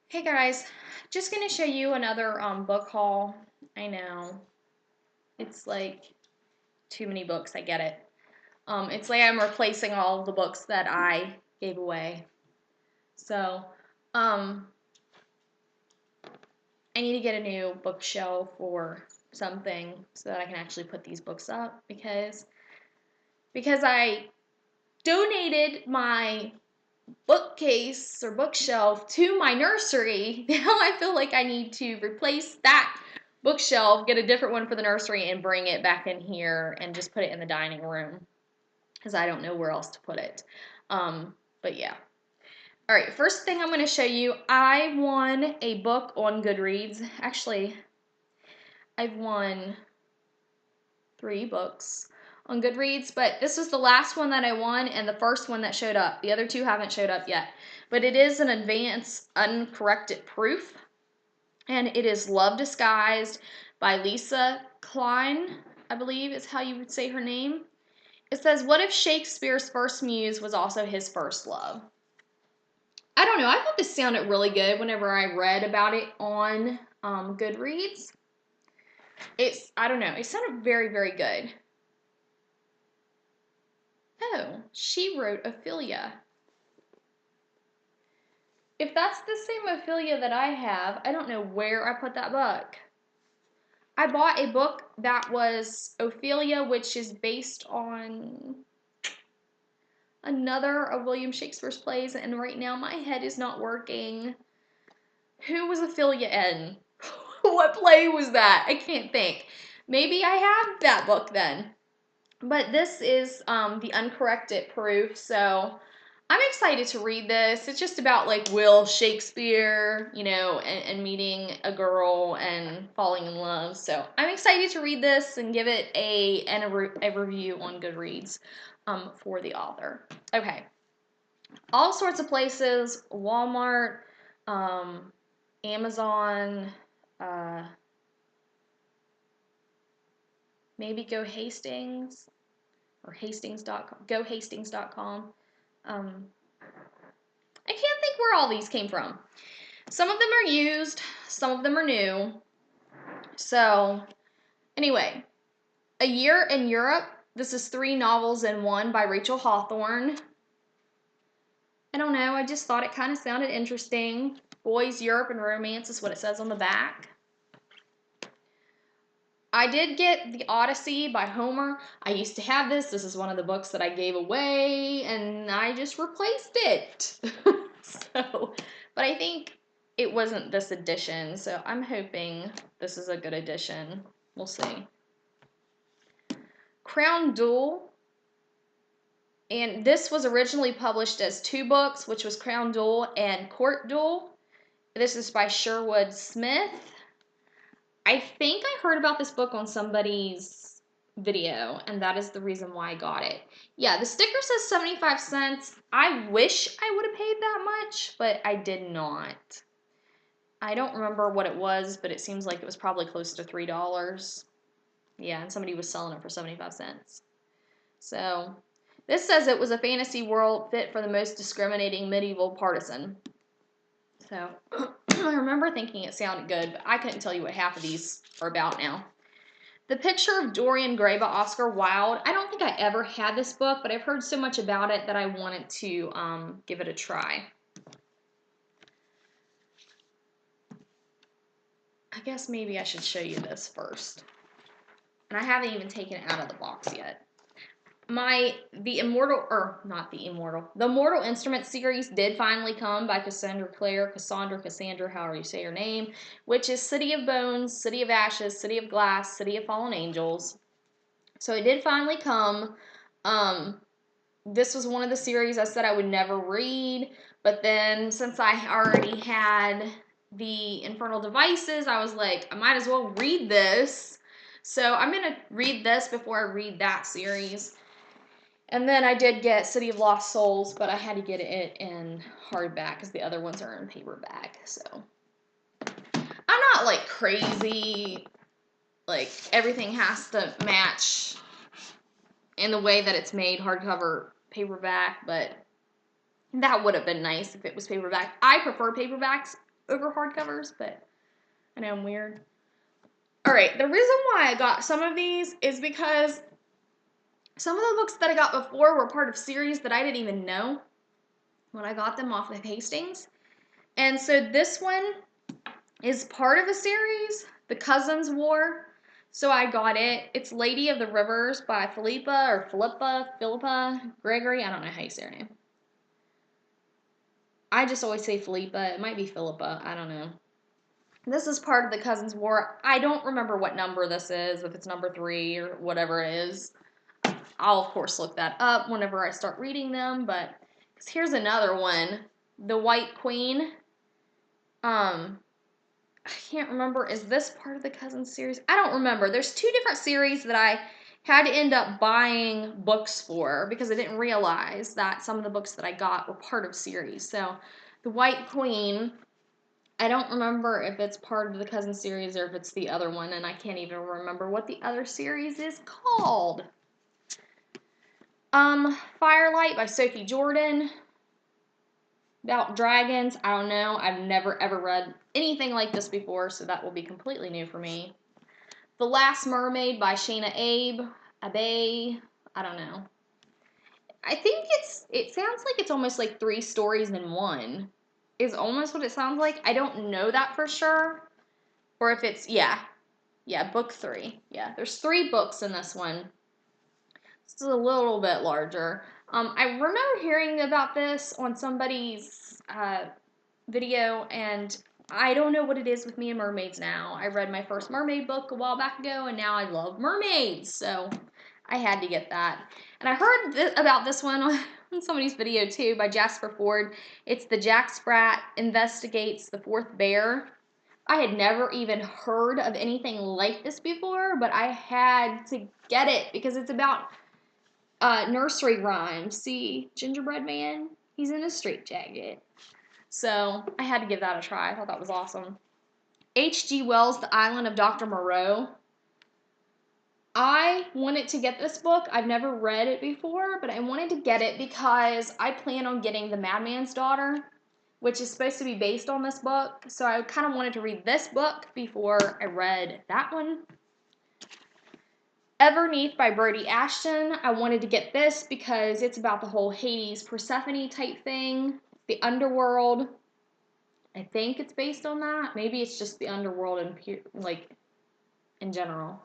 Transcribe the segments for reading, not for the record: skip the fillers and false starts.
Hey guys, just gonna show you another book haul. I know it's like too many books. I get it. It's like I'm replacing all the books that I gave away. So, um, I need to get a new bookshelf or something so that I can actually put these books up because I donated my bookcase or bookshelf to my nursery. Now I feel like I need to replace that bookshelf, get a different one for the nursery, and bring it back in here and just put it in the dining room because I don't know where else to put it. But yeah. All right, first thing I'm going to show you, I won a book on Goodreads. Actually, I've won 3 books on Goodreads, but this was the last one that I won and the first one that showed up. The other 2 haven't showed up yet. But it is an advanced uncorrected proof, and it is Love Disguised by Lisa Klein, I believe is how you would say her name. It says, what if Shakespeare's first muse was also his first love? I don't know. I thought this sounded really good whenever I read about it on Goodreads. I don't know. It sounded very, very good. Oh, she wrote Ophelia. If that's the same Ophelia that I have, I don't know where I put that book. I bought a book that was Ophelia, which is based on another of William Shakespeare's plays, and right now my head is not working. Who was Ophelia in? What play was that? I can't think. Maybe I have that book then. But this is the uncorrected proof, so I'm excited to read this. It's just about like Will Shakespeare, and meeting a girl and falling in love. So I'm excited to read this and give it a review on Goodreads for the author. Okay, all sorts of places: Walmart, Amazon, maybe Go Hastings or Hastings.com. GoHastings.com. I can't think where all these came from. Some of them are used, some of them are new. So, anyway, A Year in Europe. This is 3 novels in one by Rachel Hawthorne. I don't know, I just thought it kind of sounded interesting. Boys, Europe, and Romance is what it says on the back. I did get The Odyssey by Homer. I used to have this. This is one of the books that I gave away, and I just replaced it. But I think it wasn't this edition, so I'm hoping this is a good edition. We'll see. Crown Duel. And this was originally published as 2 books, which was Crown Duel and Court Duel. This is by Sherwood Smith. I think I heard about this book on somebody's video, and that is the reason why I got it. Yeah, the sticker says 75 cents. I wish I would have paid that much, but I did not. I don't remember what it was, but it seems like it was probably close to $3. Yeah, and somebody was selling it for 75 cents. So, this says it was a fantasy world fit for the most discriminating medieval partisan. So, I remember thinking it sounded good, but I couldn't tell you what half of these are about now. The Picture of Dorian Gray by Oscar Wilde. I don't think I ever had this book, but I've heard so much about it that I wanted to give it a try. I guess maybe I should show you this first. And I haven't even taken it out of the box yet. The Mortal Instruments series did finally come by Cassandra, however you say her name, which is City of Bones, City of Ashes, City of Glass, City of Fallen Angels. So it did finally come. This was one of the series I said I would never read, but then since I already had the Infernal Devices, I was like, I might as well read this. So I'm going to read this before I read that series. And then I did get City of Lost Souls, but I had to get it in hardback because the other ones are in paperback. So I'm not like crazy, like everything has to match in the way that it's made, hardcover, paperback, but that would have been nice if it was paperback. I prefer paperbacks over hardcovers, but I know I'm weird. Alright, the reason why I got some of these is because some of the books that I got before were part of series that I didn't even know when I got them off of Hastings. And so this one is part of a series, The Cousins War. So I got it. It's Lady of the Rivers by Philippa Gregory. I don't know how you say her name. I just always say Philippa. It might be Philippa. I don't know. This is part of The Cousins War. I don't remember what number this is, if it's number 3 or whatever it is. I'll, of course, look that up whenever I start reading them. But here's another one. The White Queen. I can't remember. Is this part of the Cousins series? I don't remember. There's 2 different series that I had to end up buying books for because I didn't realize that some of the books that I got were part of series. So, The White Queen, I don't remember if it's part of the Cousins series or if it's the other one, and I can't even remember what the other series is called. Firelight by Sophie Jordan. About dragons, I don't know. I've never ever read anything like this before, so that will be completely new for me. The Last Mermaid by Shana Abe. I don't know. I think it sounds like it's almost like 3 stories in one. Is almost what it sounds like. I don't know that for sure. Or if it's, yeah, book 3. Yeah, there's 3 books in this one. It's a little bit larger. I remember hearing about this on somebody's video, and I don't know what it is with me and mermaids now. I read my first mermaid book a while back ago, and now I love mermaids, so I had to get that. And I heard about this one on somebody's video too by Jasper Fforde. It's the Jack Sprat Investigates the Fourth Bear. I had never even heard of anything like this before, but I had to get it because it's about nursery rhymes. See, Gingerbread Man? He's in a straitjacket. So I had to give that a try. I thought that was awesome. H.G. Wells' The Island of Dr. Moreau. I wanted to get this book. I've never read it before, but I wanted to get it because I plan on getting The Madman's Daughter, which is supposed to be based on this book. So I kind of wanted to read this book before I read that one. Everneath by Brody Ashton. I wanted to get this because it's about the whole Hades Persephone type thing. The underworld. I think it's based on that. Maybe it's just the underworld in general.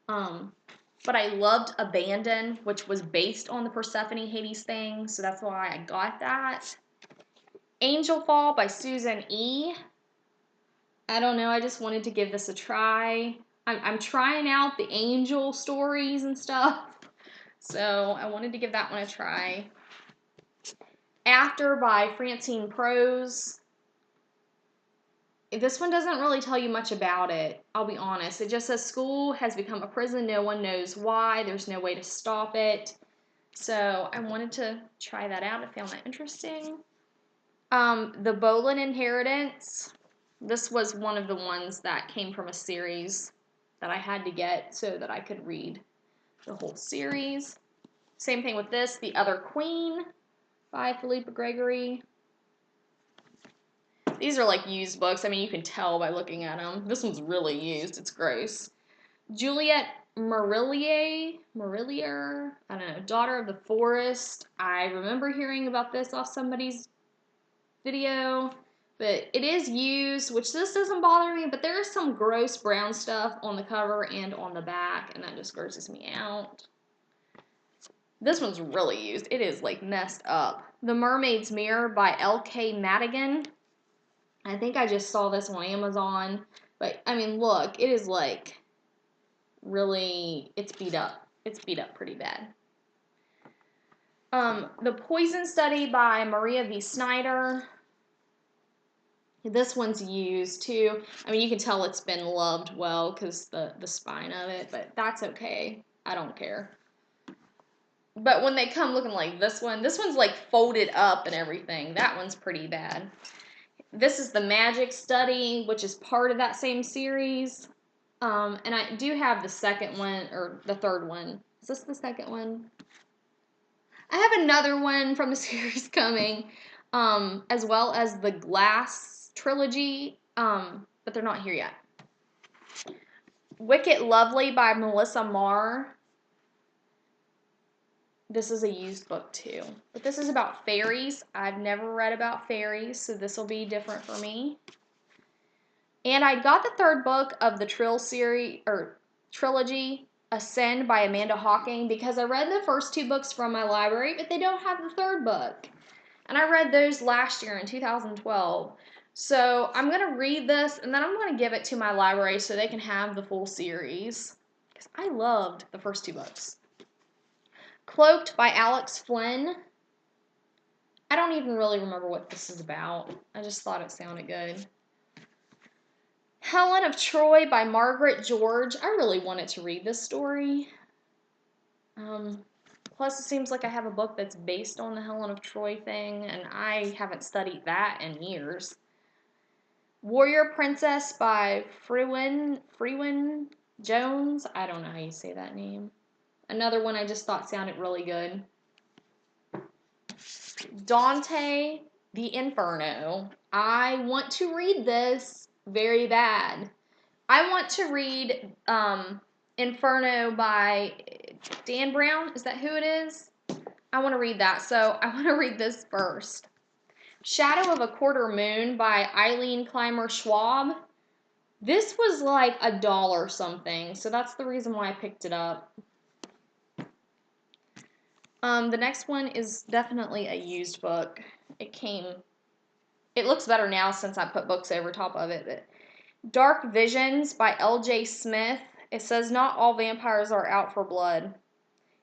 But I loved Abandon, which was based on the Persephone Hades thing, so that's why I got that. Angel Fall by Susan E. I don't know, I just wanted to give this a try. I'm trying out the angel stories and stuff, so I wanted to give that one a try. After by Francine Prose. This one doesn't really tell you much about it, I'll be honest. It just says school has become a prison. No one knows why. There's no way to stop it. So I wanted to try that out. I found that interesting. The Boleyn Inheritance. This was one of the ones that came from a series that I had to get so that I could read the whole series. Same thing with this. The Other Queen by Philippa Gregory. These are like used books. I mean, you can tell by looking at them. This one's really used. It's gross. Juliet Marillier, I don't know, Daughter of the Forest. I remember hearing about this off somebody's video, but it is used, which this doesn't bother me, but there is some gross brown stuff on the cover and on the back, and that just grosses me out. This one's really used. It is like messed up. The Mermaid's Mirror by L.K. Madigan. I think I just saw this on Amazon, but I mean, look, it is like really, it's beat up. It's beat up pretty bad. The Poison Study by Maria V. Snyder. This one's used too. I mean, you can tell it's been loved well because the spine of it, but that's okay. I don't care. But when they come looking like this one's like folded up and everything. That one's pretty bad. This is the Magic Study, which is part of that same series. And I do have the second one, or the third one. Is this the second one? I have another one from the series coming, as well as the Glass trilogy, but they're not here yet. Wicked Lovely by Melissa Marr. This is a used book too, but this is about fairies. I've never read about fairies, so this will be different for me. And I got the third book of the trilogy, Ascend by Amanda Hocking, because I read the first 2 books from my library, but they don't have the third book. And I read those last year in 2012. So I'm going to read this, and then I'm going to give it to my library so they can have the full series, because I loved the first 2 books. Cloaked by Alex Flynn. I don't even really remember what this is about. I just thought it sounded good. Helen of Troy by Margaret George. I really wanted to read this story. Plus, it seems like I have a book that's based on the Helen of Troy thing, and I haven't studied that in years. Warrior Princess by Frewen Jones. I don't know how you say that name. Another one I just thought sounded really good. Dante the Inferno. I want to read this very bad. I want to read Inferno by Dan Brown. Is that who it is? I want to read that, so I want to read this first. Shadow of a Quarter Moon by Eileen Clymer Schwab. This was like $1 something, so that's the reason why I picked it up. The next one is definitely a used book. It looks better now since I put books over top of it, but Dark Visions by L.J. Smith. It says not all vampires are out for blood.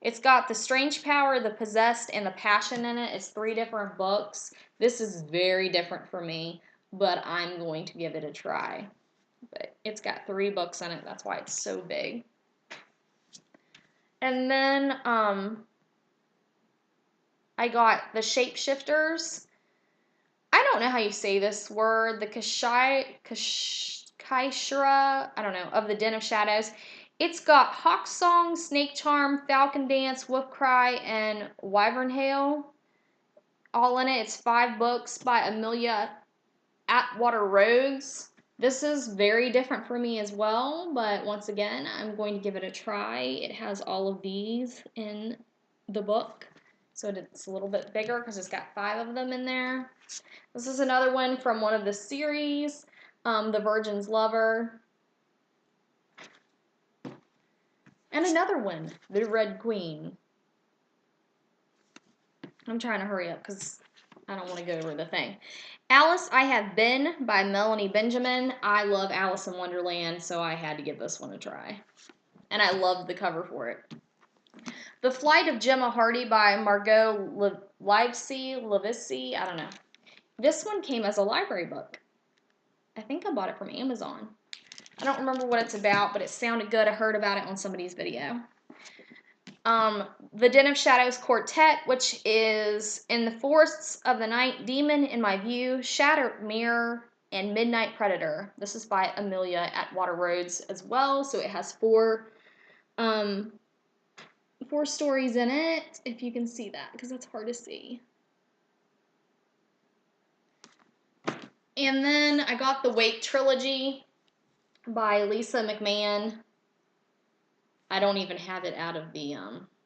It's got The Strange Power, The Possessed, and The Passion in it. It's 3 different books. This is very different for me, but I'm going to give it a try. But it's got 3 books in it. That's why it's so big. And then I got The Shapeshifters. I don't know how you say this word. The Kaishra, I don't know, of the Den of Shadows. It's got Hawk Song, Snake Charm, Falcon Dance, Wolf Cry, and Wyvern Hail all in it. It's 5 books by Amelia Atwater Rhodes. This is very different for me as well, but once again, I'm going to give it a try. It has all of these in the book, so it's a little bit bigger because it's got 5 of them in there. This is another one from one of the series, The Virgin's Lover. And another one, The Red Queen. I'm trying to hurry up because I don't want to go over the thing. Alice I Have Been by Melanie Benjamin. I love Alice in Wonderland, so I had to give this one a try. And I loved the cover for it. The Flight of Gemma Hardy by Margot Livesey, I don't know. This one came as a library book. I think I bought it from Amazon. I don't remember what it's about, but it sounded good. I heard about it on somebody's video. The Den of Shadows Quartet, which is In the Forests of the Night, Demon in My View, Shattered Mirror, and Midnight Predator. This is by Amelia Atwater Rhodes as well, so it has 4 stories in it, if you can see that, because it's hard to see. And then I got the Wake Trilogy by Lisa McMahon. I don't even have it out of the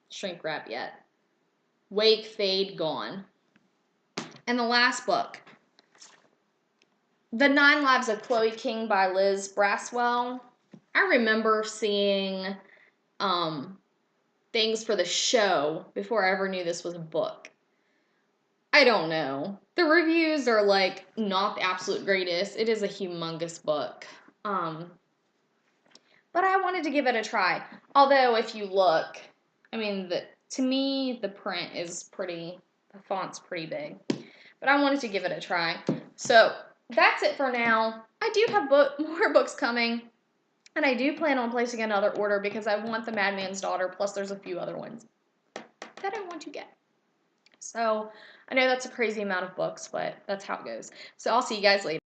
shrink wrap yet. Wake, Fade, Gone. And the last book, The 9 Lives of Chloe King by Liz Braswell. I remember seeing things for the show before I ever knew this was a book. I don't know. The reviews are like not the absolute greatest. It is a humongous book. But I wanted to give it a try. Although if you look, I mean, to me the print is the font's pretty big. But I wanted to give it a try. So that's it for now. I do have more books coming. And I do plan on placing another order because I want The Madman's Daughter, plus there's a few other ones that I want to get. So I know that's a crazy amount of books, but that's how it goes. So I'll see you guys later.